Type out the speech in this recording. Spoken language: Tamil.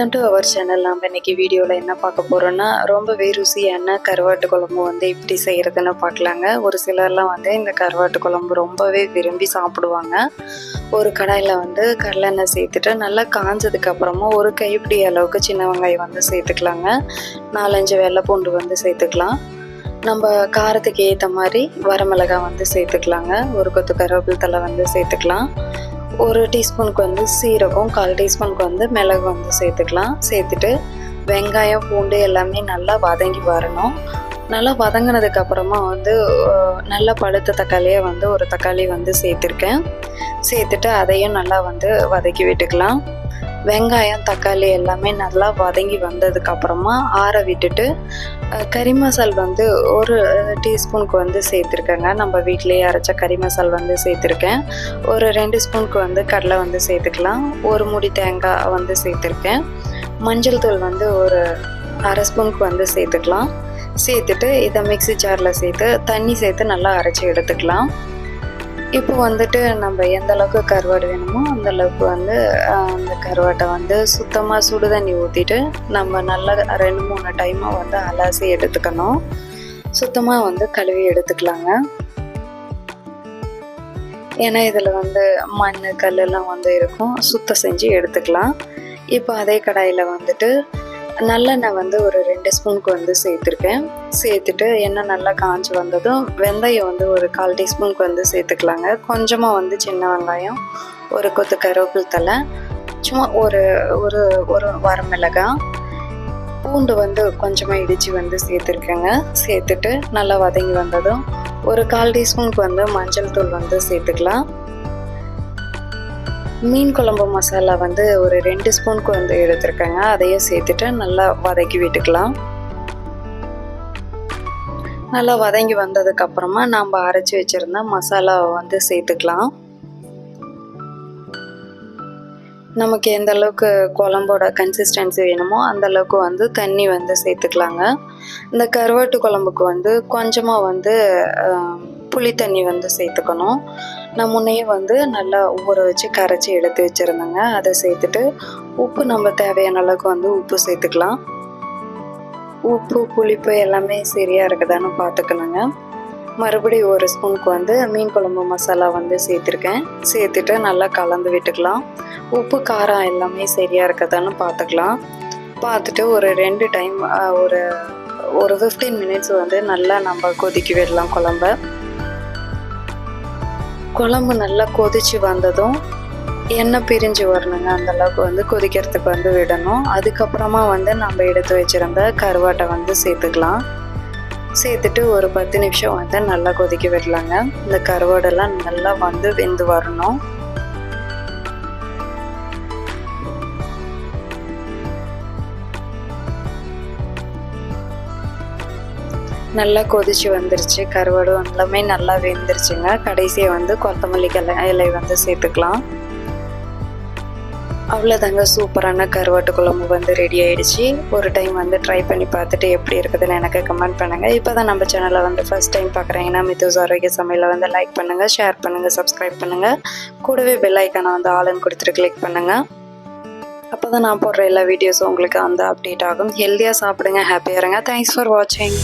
Welcome to our channel. நம்ம இன்றைக்கி வீடியோவில் என்ன பார்க்க போகிறோன்னா, ரொம்பவே ருசியான கருவாட்டு குழம்பு வந்து எப்படி செய்கிறதுன்னு பார்க்கலாங்க. ஒரு சிலர்லாம் வந்து இந்த கருவாட்டு குழம்பு ரொம்பவே விரும்பி சாப்பிடுவாங்க. ஒரு கடாயில் வந்து கடலெண்ணெய் சேர்த்துட்டு நல்லா காஞ்சதுக்கப்புறமா ஒரு கைப்பிடி அளவுக்கு சின்ன வெங்காயம் வந்து சேர்த்துக்கலாங்க. 4-5 வெள்ளை பூண்டு வந்து சேர்த்துக்கலாம். நம்ம காரத்துக்கு ஏற்ற மாதிரி வரமிளகாய் வந்து சேர்த்துக்கலாங்க. ஒரு கொத்து கருவேப்பிலை தழை வந்து சேர்த்துக்கலாம். 1 டீஸ்பூனுக்கு வந்து சீரகம், 1/4 டீஸ்பூனுக்கு வந்து மிளகு வந்து சேர்த்துக்கலாம். சேர்த்துட்டு வெங்காயம் பூண்டு எல்லாமே நல்லா வதங்கி வரணும். நல்லா வதங்கினதுக்கப்புறமா வந்து நல்லா பழுத்த தக்காளியை வந்து ஒரு தக்காளி வந்து சேர்த்துருக்கேன். சேர்த்துட்டு அதையும் நல்லா வந்து வதக்கி விட்டுக்கலாம். வெங்காயம் தக்காளி எல்லாமே நல்லா வதங்கி வந்ததுக்கப்புறமா ஆற விட்டுட்டு கறி மசால் வந்து 1 டீஸ்பூனுக்கு வந்து சேர்த்துருக்கேங்க. நம்ம வீட்டிலேயே அரைச்ச கறி மசால் வந்து சேர்த்துருக்கேன். ஒரு 2 ஸ்பூனுக்கு வந்து கடலை வந்து சேர்த்துக்கலாம். 1 மூடி தேங்காய் வந்து சேர்த்துருக்கேன். மஞ்சள் தூள் வந்து ஒரு 1/2 ஸ்பூனுக்கு வந்து சேர்த்துக்கலாம். சேர்த்துட்டு இதை மிக்ஸி ஜாரில் சேர்த்து தண்ணி சேர்த்து நல்லா அரைச்சி எடுத்துக்கலாம். இப்போ வந்துட்டு நம்ம எந்த அளவுக்கு கருவாடு வேணுமோ அந்த அளவுக்கு வந்து அந்த கருவாட்டை வந்து சுத்தமாக சுடு தண்ணி ஊற்றிட்டு நம்ம நல்லா 2-3 டைமாக வந்து அலசி எடுத்துக்கணும். சுத்தமாக வந்து கழுவி எடுத்துக்கலாங்க. ஏன்னா இதில் வந்து மண் கல்லெல்லாம் வந்து இருக்கும், சுத்தம் செஞ்சு எடுத்துக்கலாம். இப்போ அதே கடாயில் வந்துட்டு நல்லெண்ணெய் வந்து ஒரு 2 ஸ்பூனுக்கு வந்து சேர்த்துருக்கேன். சேர்த்துட்டு எண்ணெய் நல்லா காஞ்சி வந்ததும் வெந்தயம் வந்து ஒரு 1/4 டீஸ்பூனுக்கு வந்து சேர்த்துக்கலாங்க. கொஞ்சமாக வந்து சின்ன வெங்காயம், ஒரு கொத்து கருவேப்பிலை தழை, சும்மா ஒரு ஒரு ஒரு வரமிளகாய், பூண்டு வந்து கொஞ்சமாக இடித்து வந்து சேர்த்துருக்கேங்க. சேர்த்துட்டு நல்லா வதங்கி வந்ததும் ஒரு 1/4 டீஸ்பூனுக்கு வந்து மஞ்சள் தூள் வந்து சேர்த்துக்கலாம். மீன் குழம்பு மசாலா வந்து ஒரு 2 ஸ்பூனுக்கு வந்து எடுத்துருக்கேங்க. அதையும் சேர்த்துட்டு நல்லா வதக்கி விட்டுக்கலாம். நல்லா வதங்கி வந்ததுக்கப்புறமா நம்ம அரைச்சி வச்சுருந்த மசாலாவை வந்து சேர்த்துக்கலாம். நமக்கு எந்த அளவுக்கு குழம்போட கன்சிஸ்டன்சி வேணுமோ அந்த அளவுக்கு வந்து தண்ணி வந்து சேர்த்துக்கலாங்க. இந்த கருவாட்டு குழம்புக்கு வந்து கொஞ்சமாக வந்து புளி தண்ணி வந்து சேர்த்துக்கணும். நான் முன்னையே வந்து நல்லா ஊற வச்சு கரைச்சி எடுத்து வச்சுருந்தேங்க. அதை சேர்த்துட்டு உப்பு நம்ம தேவையான அளவுக்கு வந்து உப்பு சேர்த்துக்கலாம். உப்பு புளிப்பு எல்லாமே சரியாக இருக்குதான்னு பார்த்துக்கணுங்க. மறுபடியும் 1 ஸ்பூனுக்கு வந்து மீன் குழம்பு மசாலா வந்து சேர்த்துருக்கேன். சேர்த்துட்டு நல்லா கலந்து விட்டுக்கலாம். உப்பு காரம் எல்லாமே சரியாக இருக்குதான்னு பார்த்துக்கலாம். பார்த்துட்டு ஒரு 2 டைம் ஒரு 15 மினிட்ஸ் வந்து நல்லா நம்ம கொதிக்க விடலாம் குழம்பு நல்லா கொதிச்சு வந்ததும் எண்ணெய் பிரிஞ்சு வரணுங்க. அந்தளவுக்கு வந்து கொதிக்கிறதுக்கு வந்து விடணும். அதுக்கப்புறமா வந்து நம்ம எடுத்து வச்சுருந்த கருவாட்டை வந்து சேர்த்துக்கலாம். சேர்த்துட்டு ஒரு 10 நிமிஷம் வந்து நல்லா கொதிக்க விடலாங்க. இந்த கருவாடெல்லாம் நல்லா வந்து வெந்து வரணும். நல்லா கொதிச்சு வந்துருச்சு. கருவாடும் எல்லாமே நல்லா வெந்துருச்சுங்க. கடைசியை வந்து கொத்தமல்லி இலை வந்து சேர்த்துக்கலாம். அவ்வளோதாங்க, சூப்பரான கருவாட்டு குழம்பு வந்து ரெடி ஆகிடுச்சு. ஒரு டைம் வந்து ட்ரை பண்ணி பார்த்துட்டு எப்படி இருக்குதுன்னு எனக்கு கமெண்ட் பண்ணுங்கள். இப்போ தான் நம்ம சேனலை வந்து ஃபஸ்ட் டைம் பார்க்குறீங்கன்னா மித்தூஸ் ஆரோக்கிய சமையலை வந்து லைக் பண்ணுங்கள், ஷேர் பண்ணுங்கள், சப்ஸ்கிரைப் பண்ணுங்கள். கூடவே பெல் ஐக்கானை வந்து ஆல்னு கொடுத்துட்டு கிளிக் பண்ணுங்கள். அப்போ தான் நான் போடுற எல்லா வீடியோஸும் உங்களுக்கு வந்து அப்டேட் ஆகும். ஹெல்த்தியாக சாப்பிடுங்க, ஹாப்பியாக இருங்க. தேங்க்ஸ் ஃபார் வாட்சிங்.